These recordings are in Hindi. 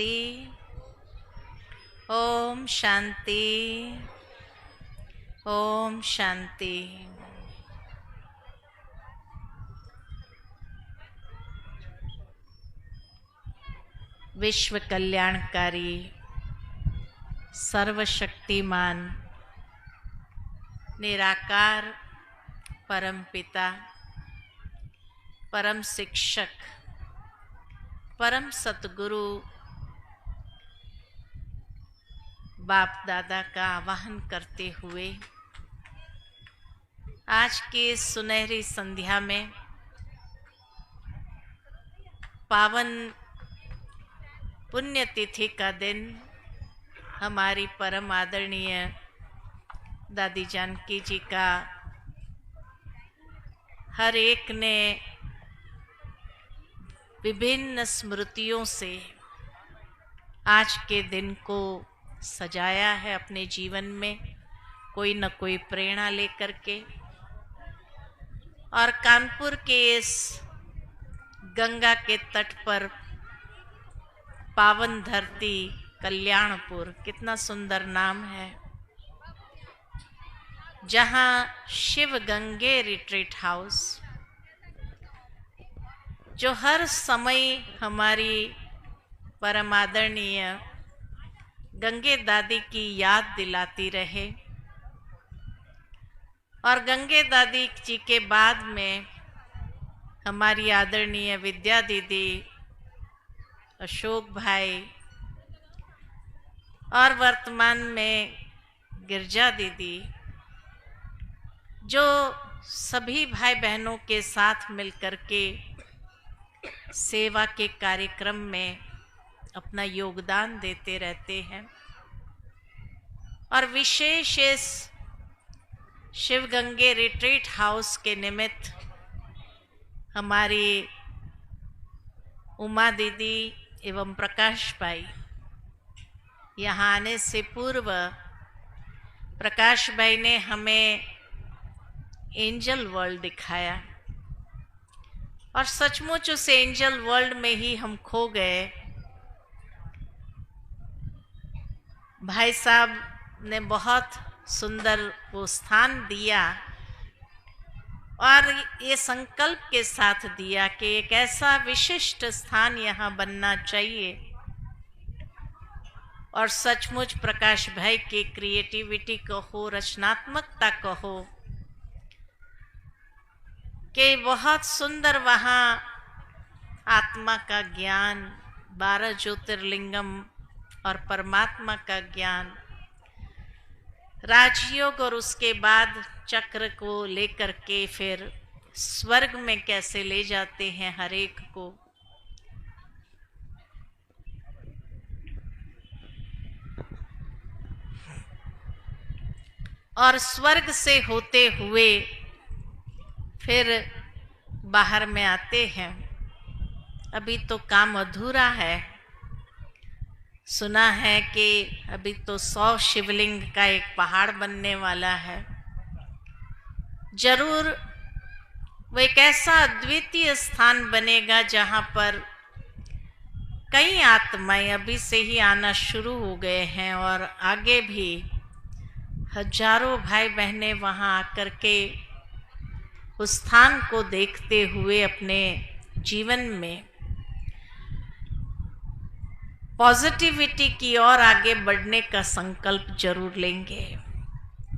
शांति। ओम शांति। ओम शांति। विश्व कल्याणकारी सर्वशक्तिमान निराकार परम पिता, परम शिक्षक, परम सतगुरु बाप दादा का आवाहन करते हुए आज की सुनहरी संध्या में पावन पुण्यतिथि का दिन हमारी परम आदरणीय दादी जानकी जी का हर एक ने विभिन्न स्मृतियों से आज के दिन को सजाया है अपने जीवन में, कोई न कोई प्रेरणा लेकर के। और कानपुर के इस गंगा के तट पर पावन धरती कल्याणपुर, कितना सुंदर नाम है, जहां शिव गंगे रिट्रीट हाउस, जो हर समय हमारी परम आदरणीय गंगे दादी की याद दिलाती रहे। और गंगे दादी जी के बाद में हमारी आदरणीय विद्या दीदी, अशोक भाई और वर्तमान में गिरजा दीदी, जो सभी भाई बहनों के साथ मिलकर के सेवा के कार्यक्रम में अपना योगदान देते रहते हैं। और विशेष इस शिव गंगे रिट्रीट हाउस के निमित्त हमारी उमा दीदी एवं प्रकाश भाई यहाँ आने से पूर्व प्रकाश भाई ने हमें एंजल वर्ल्ड दिखाया और सचमुच उस एंजल वर्ल्ड में ही हम खो गए। भाई साहब ने बहुत सुंदर वो स्थान दिया और ये संकल्प के साथ दिया कि एक ऐसा विशिष्ट स्थान यहाँ बनना चाहिए। और सचमुच प्रकाश भाई की क्रिएटिविटी कहो, रचनात्मकता कहो, कि बहुत सुंदर वहाँ आत्मा का ज्ञान, 12 ज्योतिर्लिंगम और परमात्मा का ज्ञान, राजयोग, और उसके बाद चक्र को लेकर के फिर स्वर्ग में कैसे ले जाते हैं हर एक को। और स्वर्ग से होते हुए फिर बाहर में आते हैं। अभी तो काम अधूरा है। सुना है कि अभी तो 100 शिवलिंग का एक पहाड़ बनने वाला है। जरूर वो एक ऐसा अद्वितीय स्थान बनेगा जहाँ पर कई आत्माएं अभी से ही आना शुरू हो गए हैं और आगे भी हजारों भाई बहनें वहाँ आकर के उस स्थान को देखते हुए अपने जीवन में पॉजिटिविटी की ओर आगे बढ़ने का संकल्प जरूर लेंगे।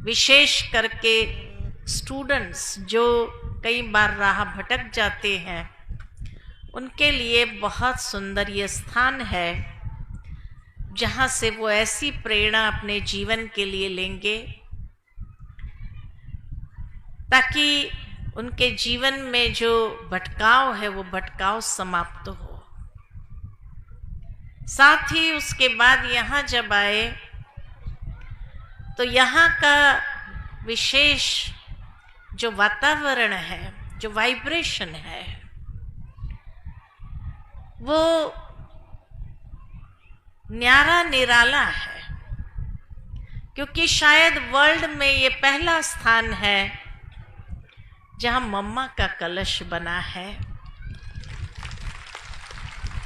विशेष करके स्टूडेंट्स जो कई बार राह भटक जाते हैं, उनके लिए बहुत सुंदर ये स्थान है जहाँ से वो ऐसी प्रेरणा अपने जीवन के लिए लेंगे ताकि उनके जीवन में जो भटकाव है वो भटकाव समाप्त हो। साथ ही उसके बाद यहाँ जब आए तो यहाँ का विशेष जो वातावरण है, जो वाइब्रेशन है, वो न्यारा निराला है। क्योंकि शायद वर्ल्ड में ये पहला स्थान है जहाँ मम्मा का कलश बना है।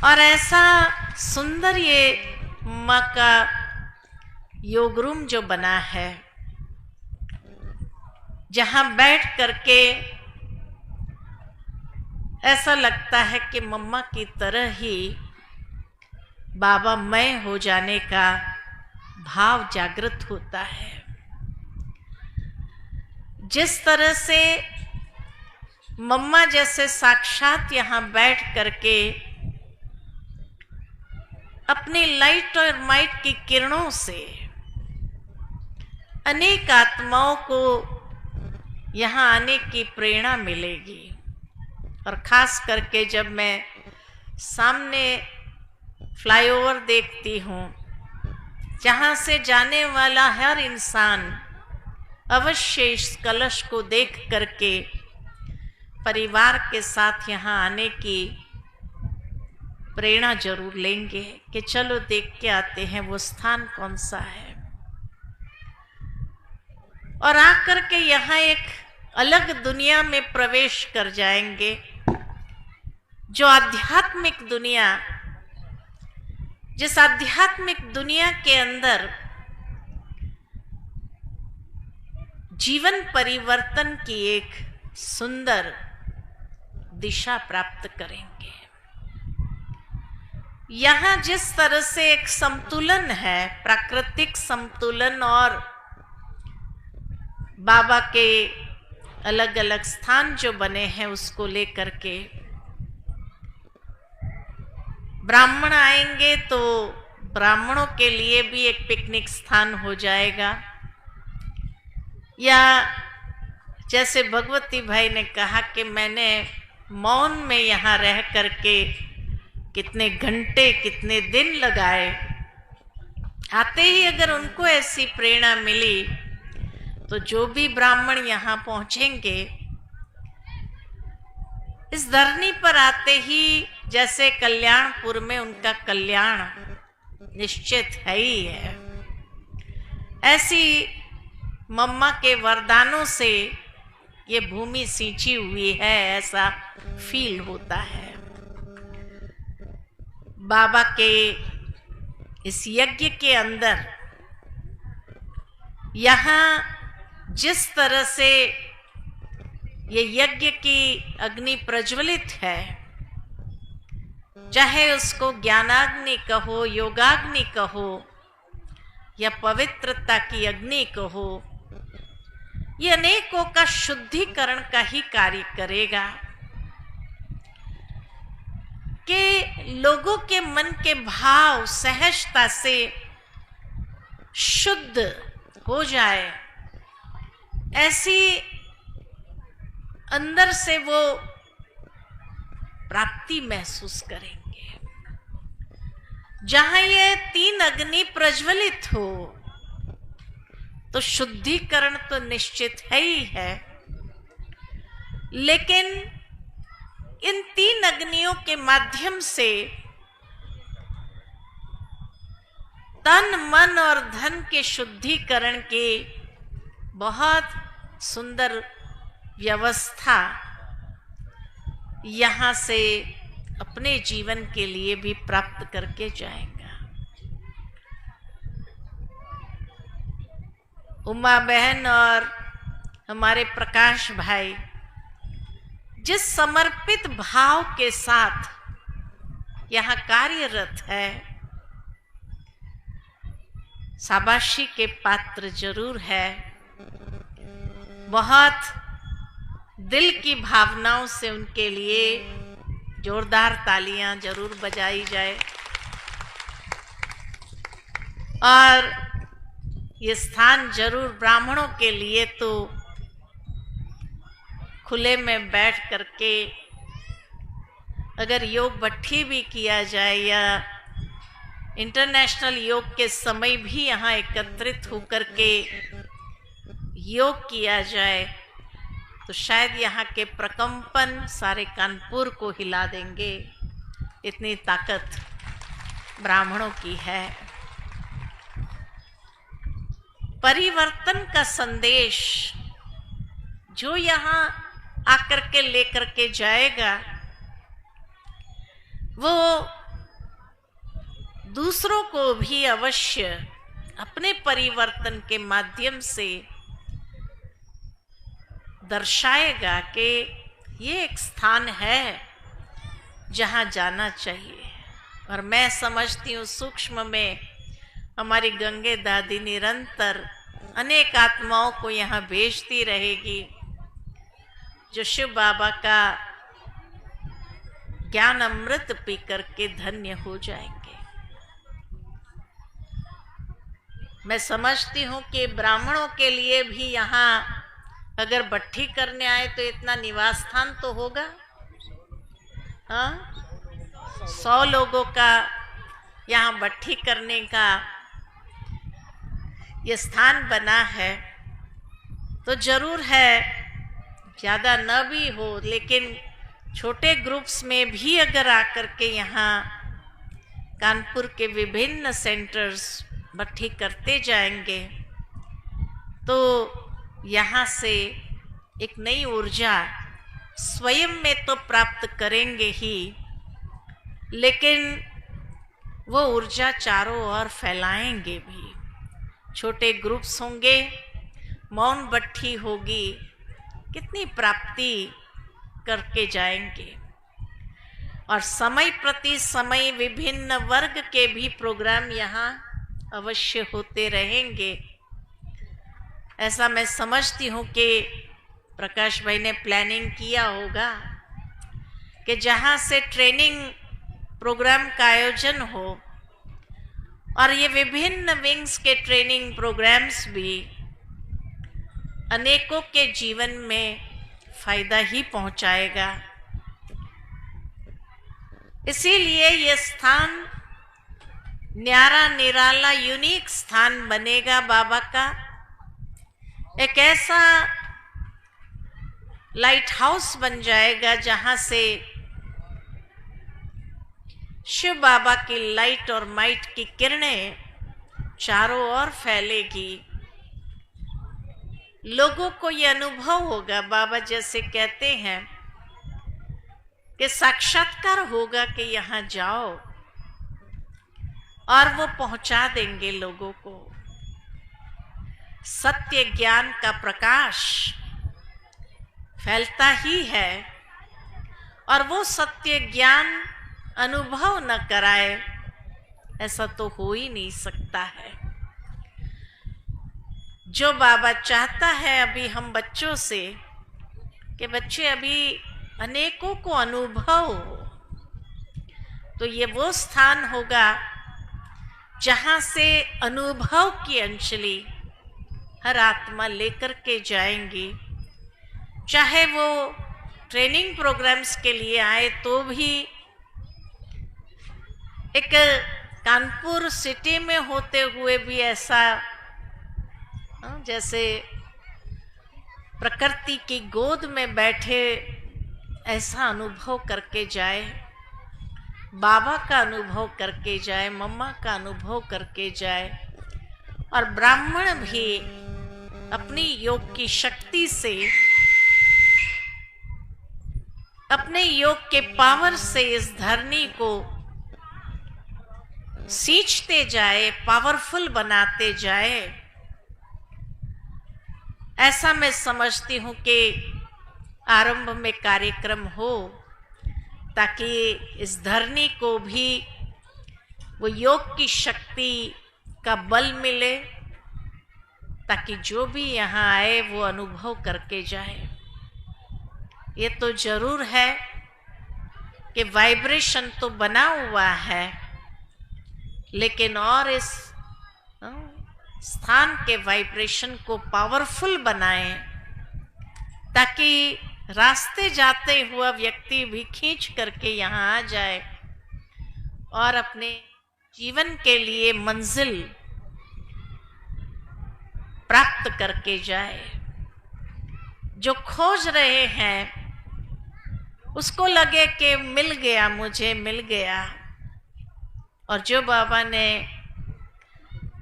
और ऐसा सुंदर ये माँ का योग रूम जो बना है, जहां बैठ करके ऐसा लगता है कि मम्मा की तरह ही बाबा मैं हो जाने का भाव जागृत होता है। जिस तरह से मम्मा जैसे साक्षात यहाँ बैठ करके अपनी लाइट और माइट की किरणों से अनेक आत्माओं को यहाँ आने की प्रेरणा मिलेगी। और खास करके जब मैं सामने फ्लाईओवर देखती हूँ, जहाँ से जाने वाला हर इंसान अवश्य इस कलश को देख करके परिवार के साथ यहाँ आने की प्रेरणा जरूर लेंगे कि चलो देख के आते हैं वो स्थान कौन सा है। और आकर के यहाँ एक अलग दुनिया में प्रवेश कर जाएंगे, जो आध्यात्मिक दुनिया, जिस आध्यात्मिक दुनिया के अंदर जीवन परिवर्तन की एक सुंदर दिशा प्राप्त करेंगे। यहाँ जिस तरह से एक संतुलन है, प्राकृतिक संतुलन और बाबा के अलग अलग स्थान जो बने हैं उसको लेकर के ब्राह्मण आएंगे तो ब्राह्मणों के लिए भी एक पिकनिक स्थान हो जाएगा। या जैसे भगवती भाई ने कहा कि मैंने मौन में यहाँ रह करके कितने घंटे कितने दिन लगाए, आते ही अगर उनको ऐसी प्रेरणा मिली तो जो भी ब्राह्मण यहाँ पहुँचेंगे, इस धरनी पर आते ही जैसे कल्याणपुर में उनका कल्याण निश्चित है ही है, ऐसी मम्मा के वरदानों से ये भूमि सींची हुई है, ऐसा फील होता है। बाबा के इस यज्ञ के अंदर यहाँ जिस तरह से ये यज्ञ की अग्नि प्रज्वलित है, चाहे उसको ज्ञानाग्नि कहो, योगाग्नि कहो या पवित्रता की अग्नि कहो, ये अनेकों का शुद्धिकरण का ही कार्य करेगा कि लोगों के मन के भाव सहजता से शुद्ध हो जाए, ऐसी अंदर से वो प्राप्ति महसूस करेंगे। जहां ये तीन अग्नि प्रज्वलित हो तो शुद्धिकरण तो निश्चित है ही है, लेकिन इन तीन अग्नियों के माध्यम से तन मन और धन के शुद्धिकरण के बहुत सुंदर व्यवस्था यहाँ से अपने जीवन के लिए भी प्राप्त करके जाएगा। उमा बहन और हमारे प्रकाश भाई जिस समर्पित भाव के साथ यहाँ कार्यरत है, शाबाशी के पात्र जरूर है। बहुत दिल की भावनाओं से उनके लिए जोरदार तालियां जरूर बजाई जाए। और ये स्थान जरूर ब्राह्मणों के लिए तो खुले में बैठ करके अगर योग भट्ठी भी किया जाए या इंटरनेशनल योग के समय भी यहाँ एकत्रित होकर के योग किया जाए तो शायद यहाँ के प्रकंपन सारे कानपुर को हिला देंगे, इतनी ताकत ब्राह्मणों की है। परिवर्तन का संदेश जो यहाँ आकर के लेकर के जाएगा वो दूसरों को भी अवश्य अपने परिवर्तन के माध्यम से दर्शाएगा कि ये एक स्थान है जहाँ जाना चाहिए। और मैं समझती हूँ सूक्ष्म में हमारी गंगे दादी निरंतर अनेक आत्माओं को यहाँ भेजती रहेगी, जो शिव बाबा का ज्ञान अमृत पी करके धन्य हो जाएंगे। मैं समझती हूँ कि ब्राह्मणों के लिए भी यहाँ अगर भट्ठी करने आए तो इतना निवास स्थान तो होगा। हाँ, 100 लोगों का यहाँ भट्ठी करने का ये स्थान बना है, तो जरूर है, ज़्यादा न भी हो लेकिन छोटे ग्रुप्स में भी अगर आकर के यहाँ कानपुर के विभिन्न सेंटर्स भट्ठी करते जाएंगे तो यहाँ से एक नई ऊर्जा स्वयं में तो प्राप्त करेंगे ही, लेकिन वो ऊर्जा चारों ओर फैलाएंगे भी। छोटे ग्रुप्स होंगे, मौन भट्ठी होगी, कितनी प्राप्ति करके जाएंगे। और समय प्रति समय विभिन्न वर्ग के भी प्रोग्राम यहाँ अवश्य होते रहेंगे। ऐसा मैं समझती हूँ कि प्रकाश भाई ने प्लानिंग किया होगा कि जहाँ से ट्रेनिंग प्रोग्राम का आयोजन हो, और ये विभिन्न विंग्स के ट्रेनिंग प्रोग्राम्स भी अनेकों के जीवन में फायदा ही पहुंचाएगा। इसीलिए ये स्थान न्यारा निराला यूनिक स्थान बनेगा बाबा का, एक ऐसा लाइट हाउस बन जाएगा जहां से शिव बाबा की लाइट और माइट की किरणें चारों ओर फैलेगी। लोगों को ये अनुभव होगा, बाबा जैसे कहते हैं कि साक्षात्कार होगा कि यहाँ जाओ, और वो पहुंचा देंगे लोगों को। सत्य ज्ञान का प्रकाश फैलता ही है, और वो सत्य ज्ञान अनुभव न कराए ऐसा तो हो ही नहीं सकता है। जो बाबा चाहता है अभी हम बच्चों से कि बच्चे अभी अनेकों को अनुभव हो, तो ये वो स्थान होगा जहां से अनुभव की अंजलि हर आत्मा लेकर के जाएंगी। चाहे वो ट्रेनिंग प्रोग्राम्स के लिए आए तो भी, एक कानपुर सिटी में होते हुए भी ऐसा जैसे प्रकृति की गोद में बैठे ऐसा अनुभव करके जाए, बाबा का अनुभव करके जाए, मम्मा का अनुभव करके जाए। और ब्राह्मण भी अपनी योग की शक्ति से, अपने योग के पावर से इस धरनी को सींचते जाए, पावरफुल बनाते जाए। ऐसा मैं समझती हूँ कि आरंभ में कार्यक्रम हो, ताकि इस धरनी को भी वो योग की शक्ति का बल मिले, ताकि जो भी यहाँ आए वो अनुभव करके जाए। ये तो जरूर है कि वाइब्रेशन तो बना हुआ है, लेकिन और इस स्थान के वाइब्रेशन को पावरफुल बनाएं, ताकि रास्ते जाते हुआ व्यक्ति भी खींच करके यहाँ आ जाए और अपने जीवन के लिए मंजिल प्राप्त करके जाए। जो खोज रहे हैं उसको लगे कि मिल गया, मुझे मिल गया। और जो बाबा ने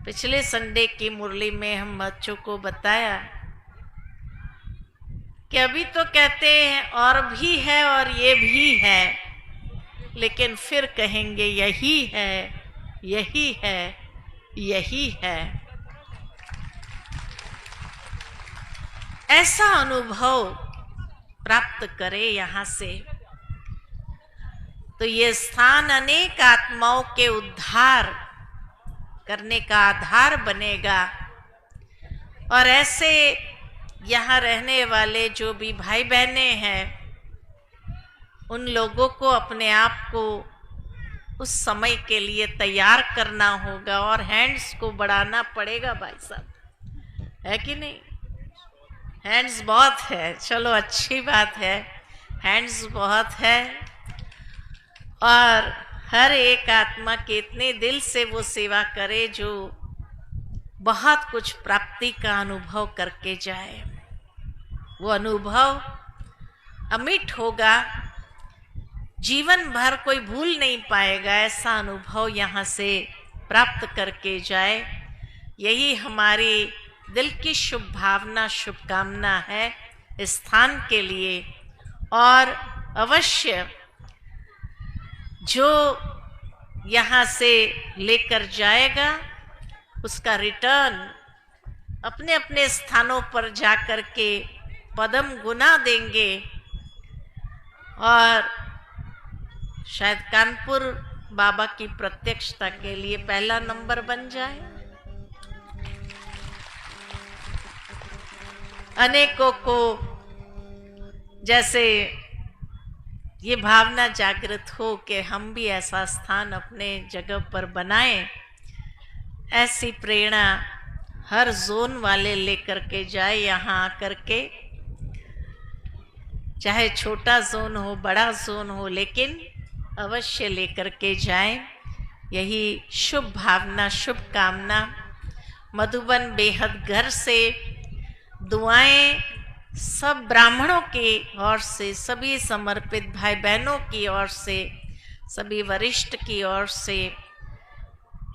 पिछले संडे की मुरली में हम बच्चों को बताया कि अभी तो कहते हैं और भी है और ये भी है, लेकिन फिर कहेंगे यही है यही है, यही है। ऐसा अनुभव प्राप्त करे यहाँ से, तो ये स्थान अनेक आत्माओं के उद्धार करने का आधार बनेगा। और ऐसे यहाँ रहने वाले जो भी भाई बहने हैं, उन लोगों को अपने आप को उस समय के लिए तैयार करना होगा और हैंड्स को बढ़ाना पड़ेगा भाई साहब, है कि नहीं? हैंड्स बहुत है, चलो अच्छी बात है, हैंड्स बहुत है। और हर एक आत्मा के इतने दिल से वो सेवा करे जो बहुत कुछ प्राप्ति का अनुभव करके जाए। वो अनुभव अमिट होगा, जीवन भर कोई भूल नहीं पाएगा। ऐसा अनुभव यहाँ से प्राप्त करके जाए, यही हमारी दिल की शुभ भावना, शुभकामना है इस स्थान के लिए। और अवश्य जो यहाँ से लेकर जाएगा उसका रिटर्न अपने अपने स्थानों पर जाकर के पदम गुना देंगे। और शायद कानपुर बाबा की प्रत्यक्षता के लिए पहला नंबर बन जाए। अनेकों को जैसे ये भावना जागृत हो कि हम भी ऐसा स्थान अपने जगह पर बनाएं, ऐसी प्रेरणा हर जोन वाले लेकर के जाए यहाँ आकर के। चाहे छोटा जोन हो, बड़ा जोन हो, लेकिन अवश्य लेकर के जाएं। यही शुभ भावना, शुभ कामना मधुबन बेहद घर से दुआएं सब ब्राह्मणों की ओर से, सभी समर्पित भाई बहनों की ओर से, सभी वरिष्ठ की ओर से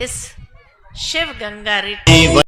इस शिव गंगा रिट्रीट